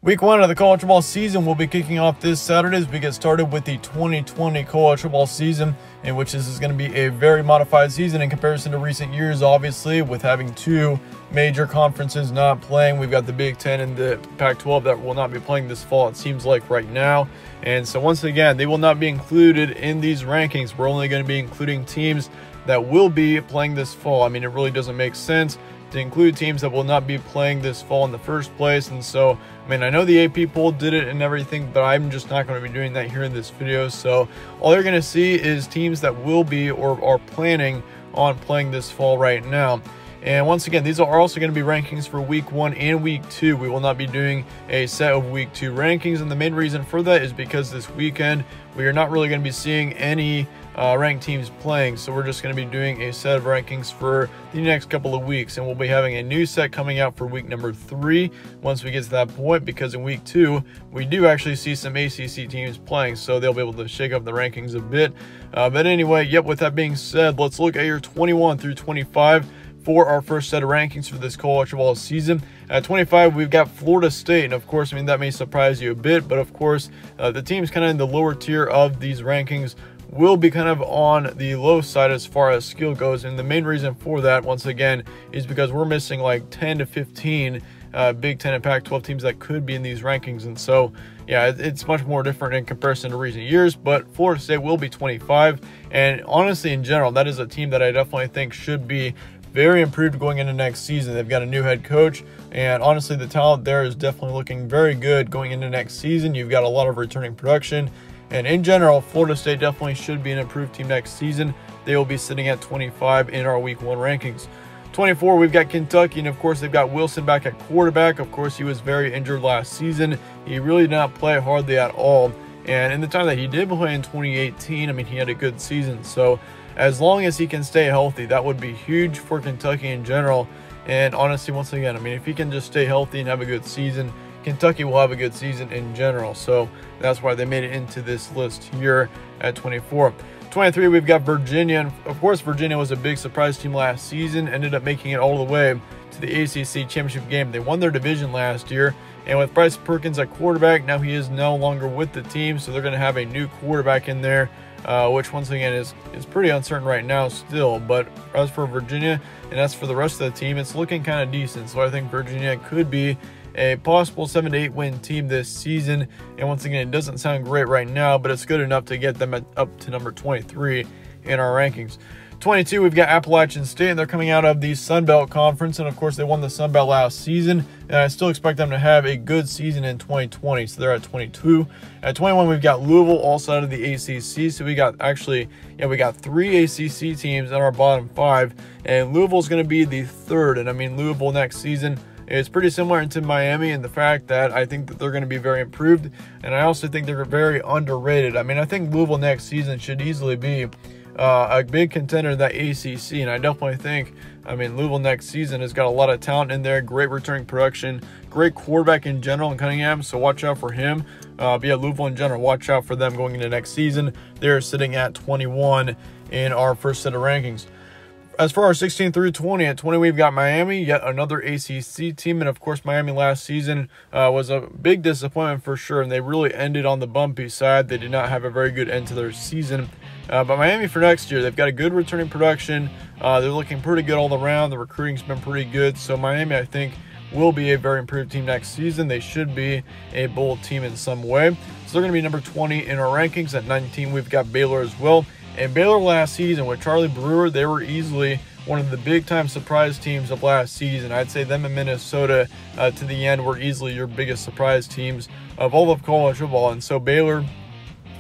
Week 1 of the college football season will be kicking off this Saturday as we get started with the 2020 college football season, in which this is going to be a very modified season in comparison to recent years, obviously, with having two major conferences not playing. We've got the Big Ten and the Pac-12 that will not be playing this fall, it seems like right now. And so once again, they will not be included in these rankings. We're only going to be including teams that will be playing this fall. I mean, it really doesn't make sense to include teams that will not be playing this fall in the first place. And so, I mean, I know the AP poll did it and everything, but I'm just not going to be doing that here in this video. So all you're going to see is teams that will be or are planning on playing this fall right now. And once again, these are also going to be rankings for week 1 and week 2. We will not be doing a set of week 2 rankings. And the main reason for that is because this weekend, we are not really going to be seeing any ranked teams playing. So we're just going to be doing a set of rankings for the next couple of weeks. And we'll be having a new set coming out for week number 3 once we get to that point, because in week 2, we do actually see some ACC teams playing. So they'll be able to shake up the rankings a bit. But anyway, yep, with that being said, let's look at your 21 through 25 for our first set of rankings for this college football season. At 25, we've got Florida State, and of course, I mean, that may surprise you a bit, but of course, the teams kind of in the lower tier of these rankings will be kind of on the low side as far as skill goes, and the main reason for that, once again, is because we're missing like 10 to 15 Big Ten and Pac-12 teams that could be in these rankings. And so, yeah, it's much more different in comparison to recent years, but Florida State will be 25, and honestly, in general, that is a team that I definitely think should be very improved going into next season. They've got a new head coach, and honestly, the talent there is definitely looking very good going into next season. You've got a lot of returning production, and in general, Florida State definitely should be an improved team next season. They will be sitting at 25 in our week 1 rankings. 24, we've got Kentucky, and of course, they've got Wilson back at quarterback. Of course, he was very injured last season. He really did not play hardly at all, and in the time that he did play in 2018, I mean, he had a good season. So as long as he can stay healthy, that would be huge for Kentucky in general. And honestly, once again, I mean, if he can just stay healthy and have a good season, Kentucky will have a good season in general. So that's why they made it into this list here at 24. 23, we've got Virginia. And of course, Virginia was a big surprise team last season, ended up making it all the way to the ACC championship game. They won their division last year. And with Bryce Perkins at quarterback, now he is no longer with the team. So they're going to have a new quarterback in there, which once again is pretty uncertain right now still. But as for Virginia and as for the rest of the team, it's looking kind of decent. So I think Virginia could be a possible 7 to 8 win team this season. And once again, it doesn't sound great right now, but it's good enough to get them up to number 23 in our rankings. 22, we've got Appalachian State, and they're coming out of the Sun Belt Conference, and of course they won the Sun Belt last season, and I still expect them to have a good season in 2020, so they're at 22. At 21, we've got Louisville, also out of the ACC, so we got 3 ACC teams in our bottom 5, and Louisville's going to be the 3rd, and I mean, Louisville next season is pretty similar to Miami in the fact that I think that they're going to be very improved, and I also think they're very underrated. I mean, I think Louisville next season should easily be a big contender in that ACC, and I definitely think, I mean, Louisville next season has got a lot of talent in there, great returning production, great quarterback in general in Cunningham, so watch out for him. But yeah, Louisville in general, watch out for them going into next season. They're sitting at 21 in our first set of rankings. As for our 16 through 20, at 20 we've got Miami, yet another ACC team, and of course Miami last season was a big disappointment for sure, and they really ended on the bumpy side. They did not have a very good end to their season. But Miami for next year, they've got a good returning production. They're looking pretty good all around. The recruiting's been pretty good. So Miami, I think, will be a very improved team next season. They should be a bowl team in some way. So they're going to be number 20 in our rankings. At 19, we've got Baylor as well. And Baylor last season with Charlie Brewer, they were easily one of the big-time surprise teams of last season. I'd say them and Minnesota to the end were easily your biggest surprise teams of all of college football. And so Baylor,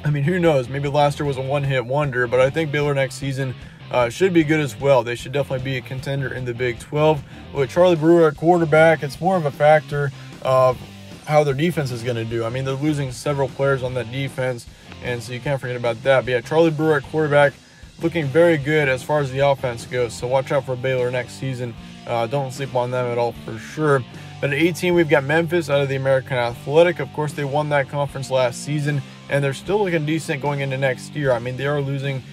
I mean, who knows? Maybe last year was a one-hit wonder, but I think Baylor next season should be good as well. They should definitely be a contender in the Big 12. With Charlie Brewer at quarterback, it's more of a factor of how their defense is going to do. I mean, they're losing several players on that defense, and so you can't forget about that. But yeah, Charlie Brewer at quarterback looking very good as far as the offense goes, so watch out for Baylor next season. Don't sleep on them at all for sure. But at 18, we've got Memphis out of the American Athletic. Of course, they won that conference last season, and they're still looking decent going into next year. I mean, they are losing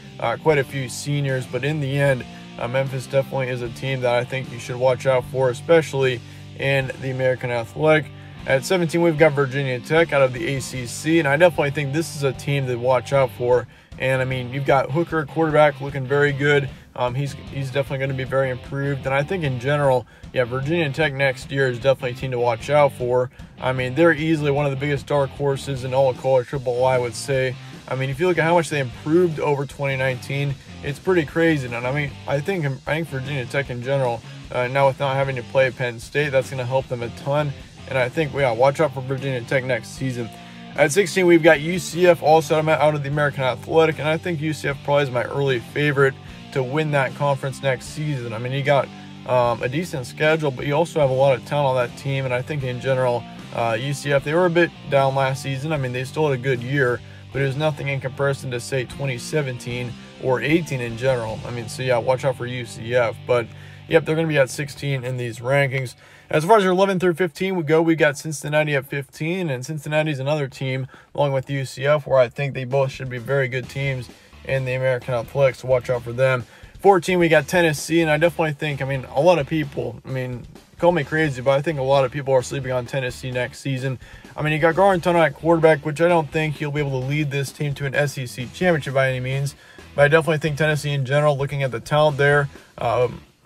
quite a few seniors, but in the end, Memphis definitely is a team that I think you should watch out for, especially in the American Athletic. At 17, we've got Virginia Tech out of the ACC, and I definitely think this is a team to watch out for. And, I mean, you've got Hooker, quarterback, looking very good. He's definitely going to be very improved. And I think in general, yeah, Virginia Tech next year is definitely a team to watch out for. I mean, they're easily one of the biggest dark horses in all of college football, I would say. I mean, if you look at how much they improved over 2019, it's pretty crazy. And I mean, I think Virginia Tech in general, now with not having to play Penn State, that's going to help them a ton. And I think, yeah, watch out for Virginia Tech next season. At 16, we've got UCF also out of the American Athletic, and I think UCF probably is my early favorite to win that conference next season. I mean, you got a decent schedule, but you also have a lot of talent on that team, and I think in general, UCF, they were a bit down last season. I mean, they still had a good year, but it was nothing in comparison to, say, 2017 or 18 in general. I mean, so yeah, watch out for UCF. But, yep, they're going to be at 16 in these rankings. As far as your 11 through 15 we go, we got Cincinnati at 15, and Cincinnati's another team, along with UCF, where I think they both should be very good teams in the American Athletics, so watch out for them. 14, we got Tennessee, and I definitely think, I mean, a lot of people, I mean, call me crazy, but I think a lot of people are sleeping on Tennessee next season. I mean, you got Garantano at quarterback, which I don't think he'll be able to lead this team to an SEC championship by any means, but I definitely think Tennessee in general, looking at the talent there,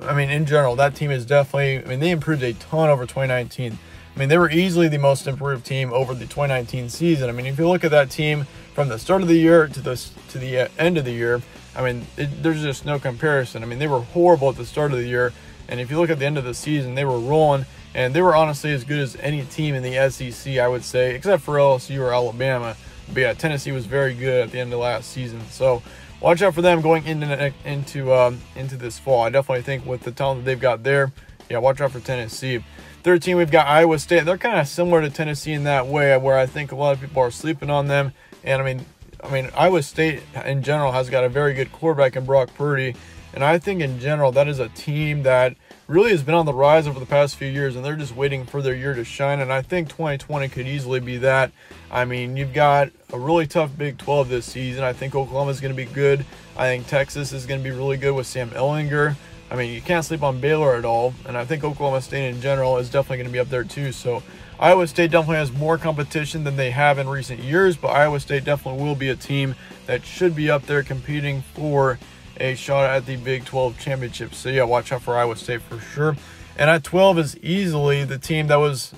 I mean, in general, that team is definitely, I mean, they improved a ton over 2019. I mean, they were easily the most improved team over the 2019 season. I mean, if you look at that team from the start of the year to the end of the year, I mean, there's just no comparison. I mean, they were horrible at the start of the year, and if you look at the end of the season, they were rolling, and they were honestly as good as any team in the SEC, I would say, except for LSU or Alabama. But yeah, Tennessee was very good at the end of last season. So watch out for them going into this fall. I definitely think with the talent that they've got there, yeah, watch out for Tennessee. 13, we've got Iowa State. They're kind of similar to Tennessee in that way, where I think a lot of people are sleeping on them. And I mean, Iowa State in general has got a very good quarterback in Brock Purdy. And I think in general, that is a team that really has been on the rise over the past few years, and they're just waiting for their year to shine. And I think 2020 could easily be that. I mean, you've got a really tough Big 12 this season. I think Oklahoma is going to be good. I think Texas is going to be really good with Sam Ehlinger. I mean, you can't sleep on Baylor at all. And I think Oklahoma State in general is definitely going to be up there too. So Iowa State definitely has more competition than they have in recent years, but Iowa State definitely will be a team that should be up there competing for a shot at the Big 12 championship. So yeah, watch out for Iowa State for sure. And at 12 is easily the team that was,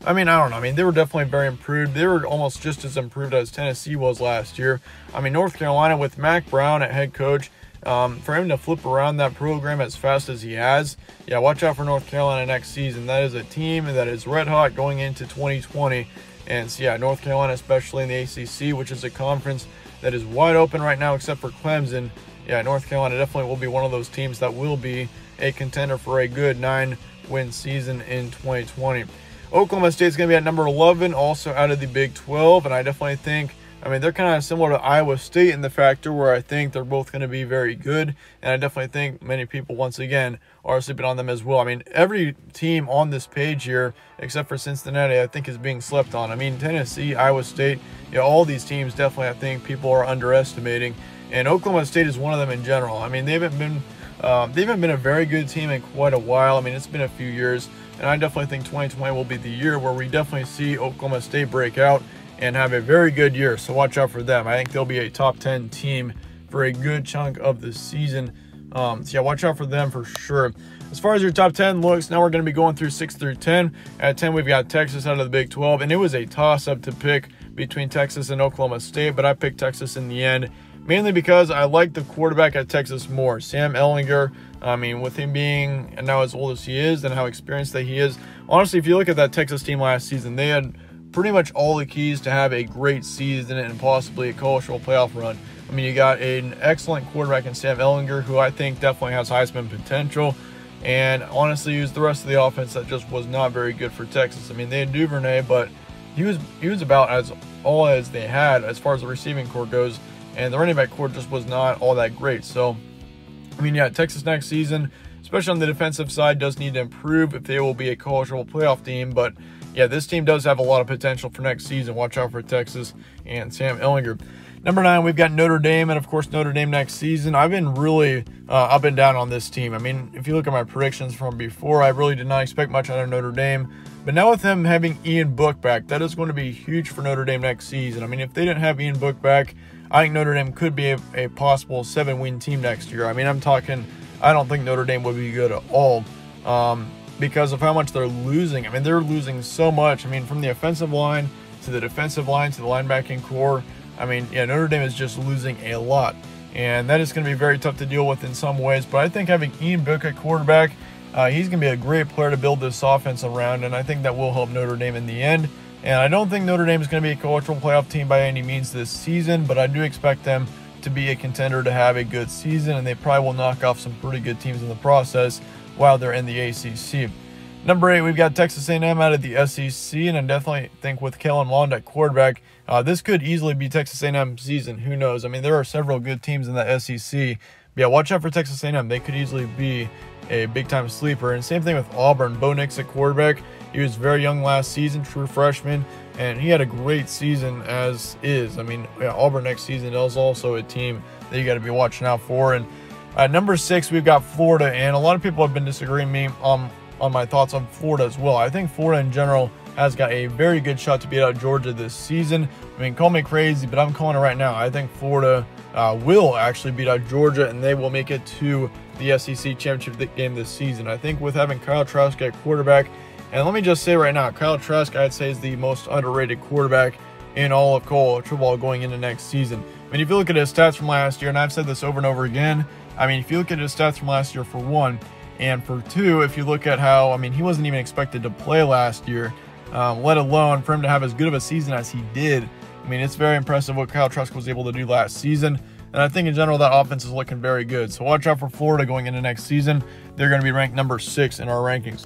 I mean, I don't know. I mean, they were definitely very improved. They were almost just as improved as Tennessee was last year. I mean, North Carolina with Mack Brown at head coach, for him to flip around that program as fast as he has, yeah, watch out for North Carolina next season. That is a team that is red hot going into 2020. And so, yeah, North Carolina, especially in the ACC, which is a conference that is wide open right now except for Clemson. Yeah, North Carolina definitely will be one of those teams that will be a contender for a good 9-win season in 2020. Oklahoma State's going to be at number 11, also out of the Big 12, and I definitely think, I mean, they're kind of similar to Iowa State in the factor where I think they're both going to be very good, and I definitely think many people, once again, are sleeping on them as well. I mean, every team on this page here, except for Cincinnati, I think is being slept on. I mean, Tennessee, Iowa State, you know, all these teams definitely I think people are underestimating. And Oklahoma State is one of them in general. I mean, they haven't been a very good team in quite a while. I mean, it's been a few years, and I definitely think 2020 will be the year where we definitely see Oklahoma State break out and have a very good year. So watch out for them. I think they'll be a top 10 team for a good chunk of the season. So yeah, watch out for them for sure. As far as your top 10 looks, now we're going to be going through 6 through 10. At 10, we've got Texas out of the Big 12, and it was a toss-up to pick between Texas and Oklahoma State, but I picked Texas in the end, mainly because I like the quarterback at Texas more. Sam Ehlinger, I mean, with him being now as old as he is and how experienced that he is, honestly, if you look at that Texas team last season, they had pretty much all the keys to have a great season and possibly a college football playoff run. I mean, you got an excellent quarterback in Sam Ehlinger, who I think definitely has Heisman potential, and honestly, used the rest of the offense that just was not very good for Texas. I mean, they had Duvernay, but he was about as all as they had as far as the receiving core goes, and the running back core just was not all that great. So, I mean, yeah, Texas next season, especially on the defensive side, does need to improve if they will be a college football playoff team. But yeah, this team does have a lot of potential for next season. Watch out for Texas and Sam Ehlinger. Number 9, we've got Notre Dame, and of course Notre Dame next season. I've been really up and down on this team. I mean, if you look at my predictions from before, I really did not expect much out of Notre Dame. But now with them having Ian Book back, that is going to be huge for Notre Dame next season. I mean, if they didn't have Ian Book back, I think Notre Dame could be a possible 7-win team next year. I mean, I don't think Notre Dame would be good at all because of how much they're losing. I mean, they're losing so much. I mean, from the offensive line to the defensive line to the linebacking core. I mean, yeah, Notre Dame is just losing a lot. And that is going to be very tough to deal with in some ways. But I think having Ian Book at quarterback, he's going to be a great player to build this offense around. And I think that will help Notre Dame in the end. And I don't think Notre Dame is going to be a cultural playoff team by any means this season. But I do expect them to be a contender to have a good season. And they probably will knock off some pretty good teams in the process while they're in the ACC. Number 8, we've got Texas A&M out of the SEC, and I definitely think with Kellen Mond at quarterback, this could easily be Texas A&M season. Who knows? I mean, there are several good teams in the SEC. But yeah, watch out for Texas A&M. They could easily be a big-time sleeper. And same thing with Auburn. Bo Nix at quarterback. He was very young last season, true freshman, and he had a great season as is. I mean, yeah, Auburn next season is also a team that you got to be watching out for. And number 6, we've got Florida, and a lot of people have been disagreeing with me on my thoughts on Florida as well. I think Florida in general has got a very good shot to beat out Georgia this season. I mean, call me crazy, but I'm calling it right now. I think Florida will actually beat out Georgia, and they will make it to the SEC championship game this season. I think with having Kyle Trask at quarterback, and let me just say right now, Kyle Trask, I'd say, is the most underrated quarterback in all of college football going into next season. I mean, if you look at his stats from last year, and I've said this over and over again, I mean, if you look at his stats from last year for one, and for two, if you look at how, I mean, he wasn't even expected to play last year, let alone for him to have as good of a season as he did. I mean, it's very impressive what Kyle Trask was able to do last season. And I think in general, that offense is looking very good. So watch out for Florida going into next season. They're going to be ranked number 6 in our rankings.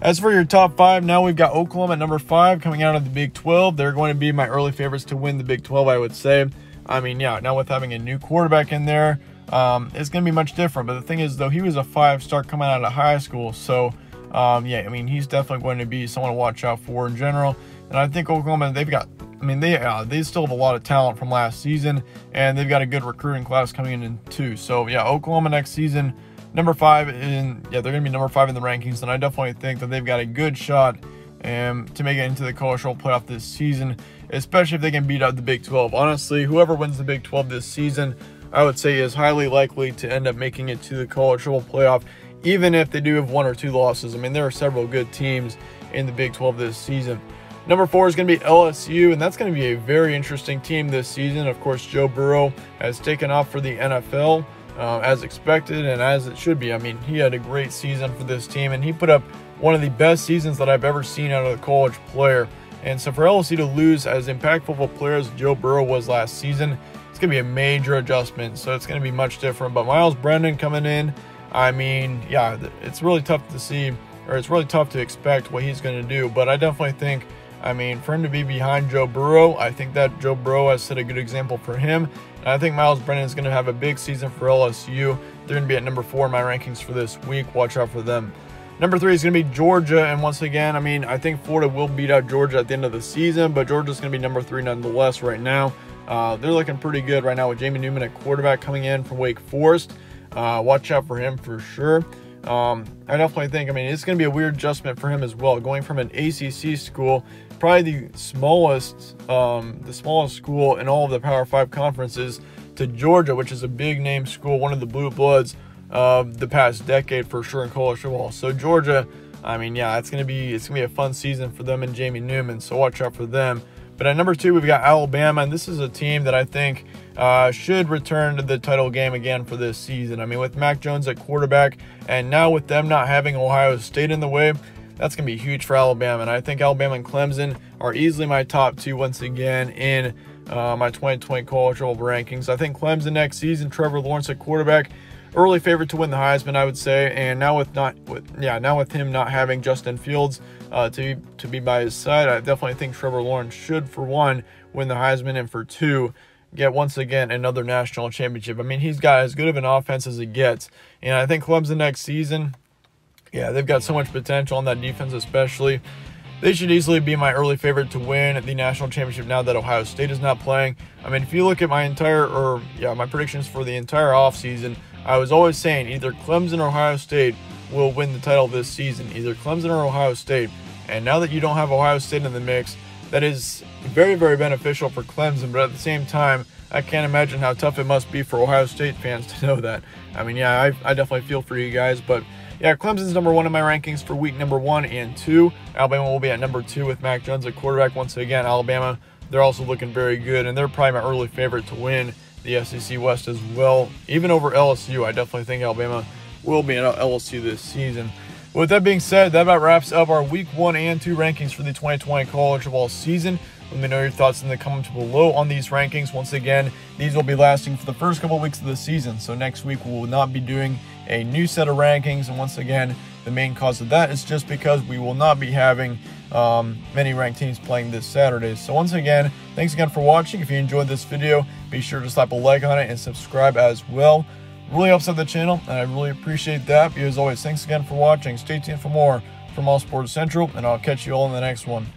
As for your top 5, now we've got Oklahoma at number 5 coming out of the Big 12. They're going to be my early favorites to win the Big 12, I would say. I mean, yeah, now with having a new quarterback in there, it's going to be much different. But the thing is, though, he was a 5-star coming out of high school. So, yeah, I mean, he's definitely going to be someone to watch out for in general. And I think Oklahoma, they've got, I mean, they still have a lot of talent from last season. And they've got a good recruiting class coming in too. So, yeah, Oklahoma next season, number 5. And, yeah, they're going to be number 5 in the rankings. And I definitely think that they've got a good shot to make it into the college football playoff this season, especially if they can beat out the Big 12. Honestly, whoever wins the Big 12 this season, I would say is highly likely to end up making it to the college football playoff, even if they do have 1 or 2 losses. I mean, there are several good teams in the Big 12 this season. Number 4 is going to be LSU, and that's going to be a very interesting team this season. Of course, Joe Burrow has taken off for the NFL as expected and as it should be. I mean, he had a great season for this team, and he put up one of the best seasons that I've ever seen out of a college player. And so for LSU to lose as impactful of a player as Joe Burrow was last season, it's going to be a major adjustment, so it's going to be much different. But Miles Brennan coming in, I mean, yeah, it's really tough to see, or it's really tough to expect what he's going to do. But I definitely think, I mean, for him to be behind Joe Burrow, I think that Joe Burrow has set a good example for him. And I think Miles Brennan is going to have a big season for LSU. They're going to be at number 4 in my rankings for this week. Watch out for them. Number 3 is going to be Georgia, and once again, I mean, I think Florida will beat out Georgia at the end of the season, but Georgia's going to be number 3 nonetheless right now. They're looking pretty good right now with Jamie Newman at quarterback coming in from Wake Forest. Watch out for him for sure. I definitely think, I mean, it's going to be a weird adjustment for him as well, going from an ACC school, probably the smallest school in all of the Power 5 conferences, to Georgia, which is a big name school, one of the blue bloods of the past decade for sure in college football. So Georgia, I mean, yeah, it's gonna be a fun season for them and Jamie Newman. So watch out for them. But at number 2, we've got Alabama, and this is a team that I think should return to the title game again for this season. I mean, with Mac Jones at quarterback, and now with them not having Ohio State in the way, that's going to be huge for Alabama. And I think Alabama and Clemson are easily my top 2 once again in my 2020 college football rankings. I think Clemson next season, Trevor Lawrence at quarterback, early favorite to win the Heisman, I would say. And now with him not having Justin Fields to be by his side, I definitely think Trevor Lawrence should, for 1, win the Heisman, and for 2, get once again another national championship. I mean, he's got as good of an offense as it gets. And I think Clemson next season, yeah, they've got so much potential on that defense especially. they should easily be my early favorite to win the national championship now that Ohio State is not playing. I mean, if you look at my my predictions for the entire offseason, I was always saying either Clemson or Ohio State will win the title this season, either Clemson or Ohio State. And now that you don't have Ohio State in the mix, that is very, very beneficial for Clemson. But at the same time, I can't imagine how tough it must be for Ohio State fans to know that. I mean, yeah, I definitely feel for you guys. But yeah, Clemson's number 1 in my rankings for week number 1 and 2. Alabama will be at number 2 with Mac Jones at quarterback. Once again, Alabama, they're also looking very good, and they're probably my early favorite to win the SEC West as well. Even over LSU, I definitely think Alabama will be at LSU this season. With that being said, that about wraps up our week 1 and 2 rankings for the 2020 college football season. Let me know your thoughts in the comments below on these rankings. Once again, these will be lasting for the first couple weeks of the season. So next week we will not be doing a new set of rankings. And once again, the main cause of that is just because we will not be having many ranked teams playing this Saturday. So once again, thanks again for watching. If you enjoyed this video, be sure to slap a like on it and subscribe as well. Really helps out the channel, and I really appreciate that. As always, thanks again for watching. Stay tuned for more from All Sports Central, and I'll catch you all in the next one.